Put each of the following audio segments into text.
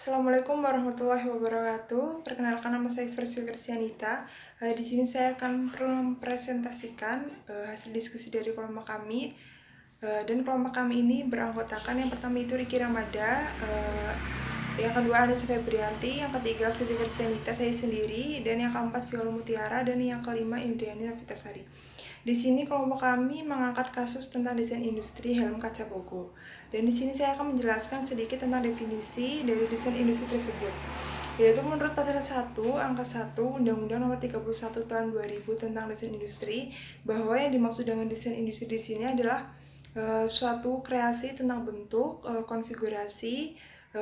Assalamualaikum warahmatullahi wabarakatuh. Perkenalkan, nama saya Versil Kristianita. Di sini saya akan mempresentasikan hasil diskusi dari kelompok kami. Dan kelompok kami ini beranggotakan yang pertama itu Riki Ramada, yang kedua Anissa Febrianti, yang ketiga Versil Kristianita saya sendiri, dan yang keempat Viola Mutiara, dan yang kelima Indriani Novitasari. Di sini kelompok kami mengangkat kasus tentang desain industri helm kaca Bogo. Dan di sini saya akan menjelaskan sedikit tentang definisi dari desain industri tersebut. Yaitu menurut pasal 1 angka 1 Undang-Undang Nomor 31 Tahun 2000 tentang desain industri, bahwa yang dimaksud dengan desain industri di sini adalah suatu kreasi tentang bentuk, konfigurasi,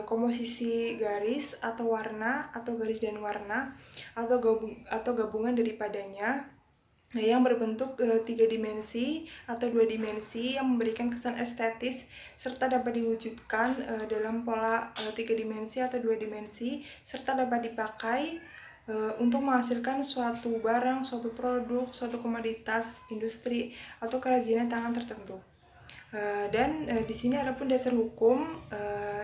komposisi garis atau warna atau garis dan warna atau gabungan daripadanya yang berbentuk 3 dimensi atau 2 dimensi yang memberikan kesan estetis serta dapat diwujudkan dalam pola 3 dimensi atau 2 dimensi serta dapat dipakai untuk menghasilkan suatu barang, suatu produk, suatu komoditas industri atau kerajinan tangan tertentu. Dan di sini ada pun dasar hukum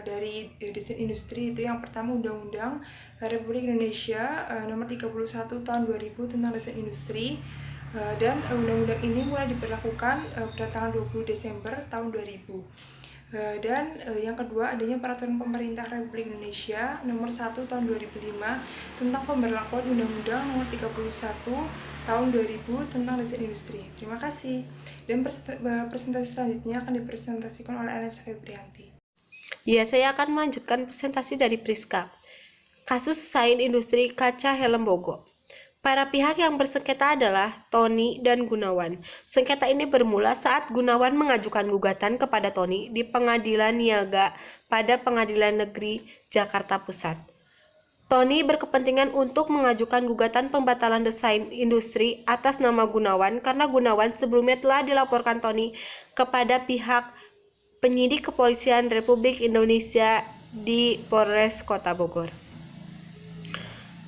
dari desain industri, itu yang pertama Undang-Undang Republik Indonesia Nomor 31 Tahun 2000 tentang desain industri. Dan undang-undang ini mulai diberlakukan pada tanggal 20 Desember tahun 2000. Dan yang kedua adanya Peraturan Pemerintah Republik Indonesia Nomor 1 Tahun 2005 tentang pemberlakuan Undang-Undang Nomor 31 Tahun 2000 tentang desain industri. Terima kasih. Dan presentasi selanjutnya akan dipresentasikan oleh Anissa Febrianti. Ya, saya akan melanjutkan presentasi dari Priska. Kasus desain industri kaca helm Bogo. Para pihak yang bersengketa adalah Tony dan Gunawan. Sengketa ini bermula saat Gunawan mengajukan gugatan kepada Tony di Pengadilan Niaga pada Pengadilan Negeri Jakarta Pusat. Tony berkepentingan untuk mengajukan gugatan pembatalan desain industri atas nama Gunawan karena Gunawan sebelumnya telah dilaporkan Tony kepada pihak penyidik Kepolisian Republik Indonesia di Polres Kota Bogor.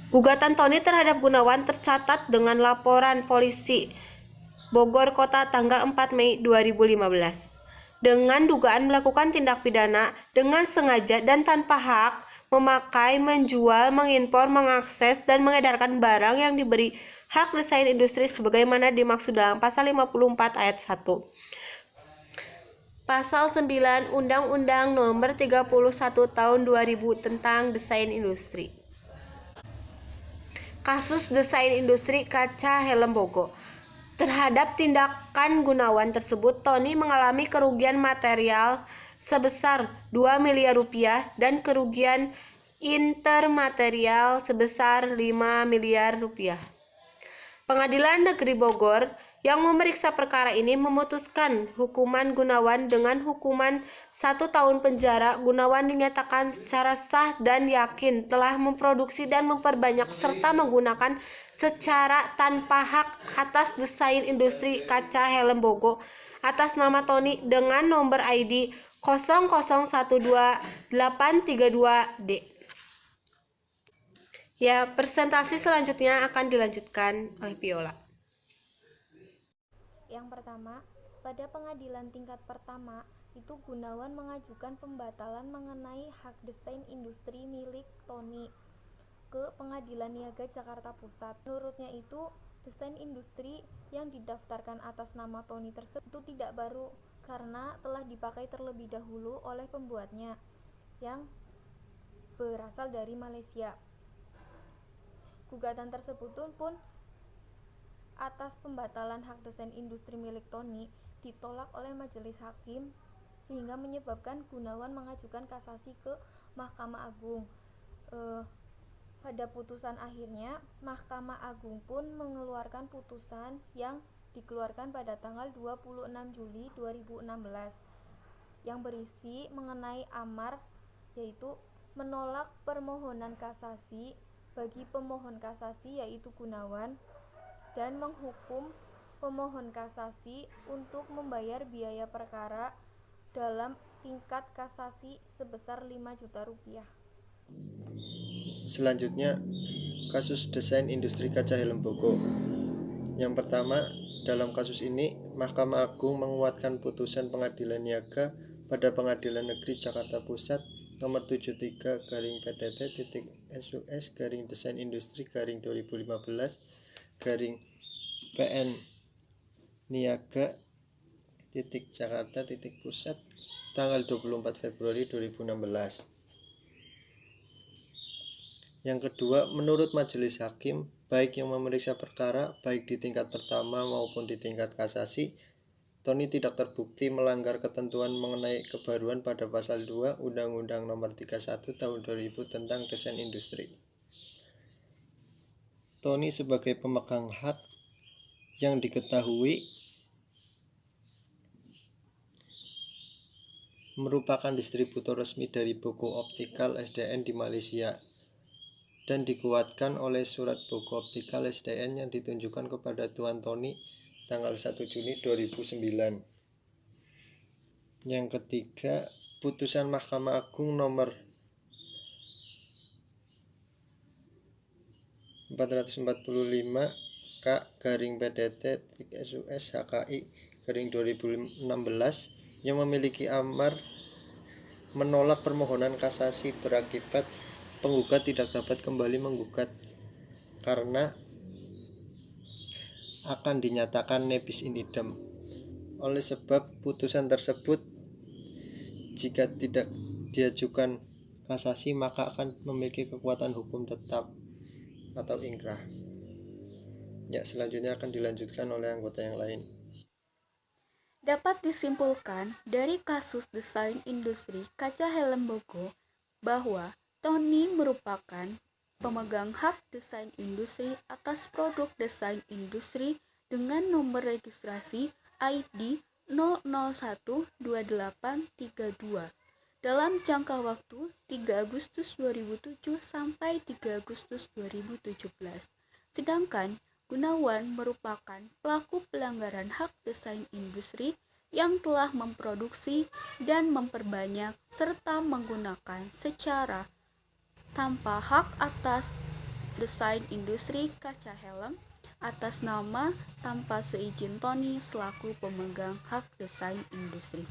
Gugatan Tony terhadap Gunawan tercatat dengan laporan polisi Bogor Kota tanggal 4 Mei 2015 dengan dugaan melakukan tindak pidana dengan sengaja dan tanpa hak memakai, menjual, mengimpor, mengakses, dan mengedarkan barang yang diberi hak desain industri sebagaimana dimaksud dalam pasal 54 ayat 1. Pasal 9 Undang-Undang Nomor 31 Tahun 2000 tentang Desain Industri. Kasus desain industri kaca helm Bogo. Terhadap tindakan Gunawan tersebut, Tony mengalami kerugian material sebesar 2 miliar rupiah dan kerugian intermaterial sebesar 5 miliar rupiah. Pengadilan Negeri Bogor yang memeriksa perkara ini memutuskan hukuman Gunawan dengan hukuman 1 tahun penjara. Gunawan dinyatakan secara sah dan yakin telah memproduksi dan memperbanyak serta menggunakan secara tanpa hak atas desain industri kaca helm Bogo atas nama Tony dengan nomor ID 0012832D. Ya, presentasi selanjutnya akan dilanjutkan oleh Viola. Yang pertama, pada pengadilan tingkat pertama, itu Gunawan mengajukan pembatalan mengenai hak desain industri milik Tony ke Pengadilan Niaga Jakarta Pusat. Menurutnya itu, desain industri yang didaftarkan atas nama Tony tersebut itu tidak baru karena telah dipakai terlebih dahulu oleh pembuatnya yang berasal dari Malaysia. Gugatan tersebut pun atas pembatalan hak desain industri milik Tony ditolak oleh majelis hakim sehingga menyebabkan Gunawan mengajukan kasasi ke Mahkamah Agung. Pada putusan akhirnya, Mahkamah Agung pun mengeluarkan putusan yang dikeluarkan pada tanggal 26 Juli 2016 yang berisi mengenai amar, yaitu menolak permohonan kasasi bagi pemohon kasasi yaitu Gunawan dan menghukum pemohon kasasi untuk membayar biaya perkara dalam tingkat kasasi sebesar 5 juta rupiah. Selanjutnya, kasus desain industri kaca helm Bogo. Yang pertama, dalam kasus ini, Mahkamah Agung menguatkan putusan Pengadilan Niaga pada Pengadilan Negeri Jakarta Pusat nomor 73/PDT.SUS/Desain Industri/2015/PN Niaga.Jakarta.Pusat tanggal 24 Februari 2016. Yang kedua, menurut majelis hakim, baik yang memeriksa perkara, baik di tingkat pertama maupun di tingkat kasasi, Tony tidak terbukti melanggar ketentuan mengenai kebaruan pada pasal 2 Undang-Undang Nomor 31 Tahun 2000 tentang Desain Industri. Tony sebagai pemegang hak yang diketahui merupakan distributor resmi dari buku optikal SDN di Malaysia dan dikuatkan oleh surat buku optikal SDN yang ditunjukkan kepada Tuan Tony tanggal 1 Juni 2009. Yang ketiga, putusan Mahkamah Agung nomor 445 K/PDT.SUS/HKI/2016 yang memiliki amar menolak permohonan kasasi berakibat penggugat tidak dapat kembali menggugat karena akan dinyatakan nebis in idem. Oleh sebab putusan tersebut, jika tidak diajukan kasasi maka akan memiliki kekuatan hukum tetap atau ingkrah. Ya, selanjutnya akan dilanjutkan oleh anggota yang lain. Dapat disimpulkan dari kasus desain industri kaca helm Bogo bahwa Tony merupakan pemegang hak desain industri atas produk desain industri dengan nomor registrasi ID 0012832 dalam jangka waktu 3 Agustus 2007 sampai 3 Agustus 2017. Sedangkan Gunawan merupakan pelaku pelanggaran hak desain industri yang telah memproduksi dan memperbanyak serta menggunakan secara tanpa hak atas desain industri kaca helm atas nama tanpa seizin Tony selaku pemegang hak desain industri.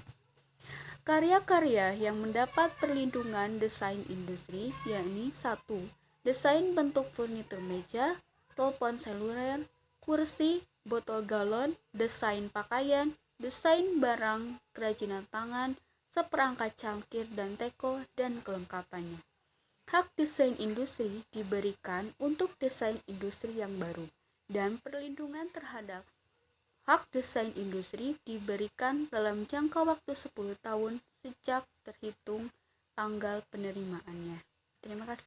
Karya-karya yang mendapat perlindungan desain industri yakni 1. Desain bentuk furnitur meja, telepon seluler, kursi, botol galon, desain pakaian, desain barang kerajinan tangan, seperangkat cangkir dan teko, dan kelengkapannya. Hak desain industri diberikan untuk desain industri yang baru, dan perlindungan terhadap hak desain industri diberikan dalam jangka waktu 10 tahun sejak terhitung tanggal penerimaannya. Terima kasih.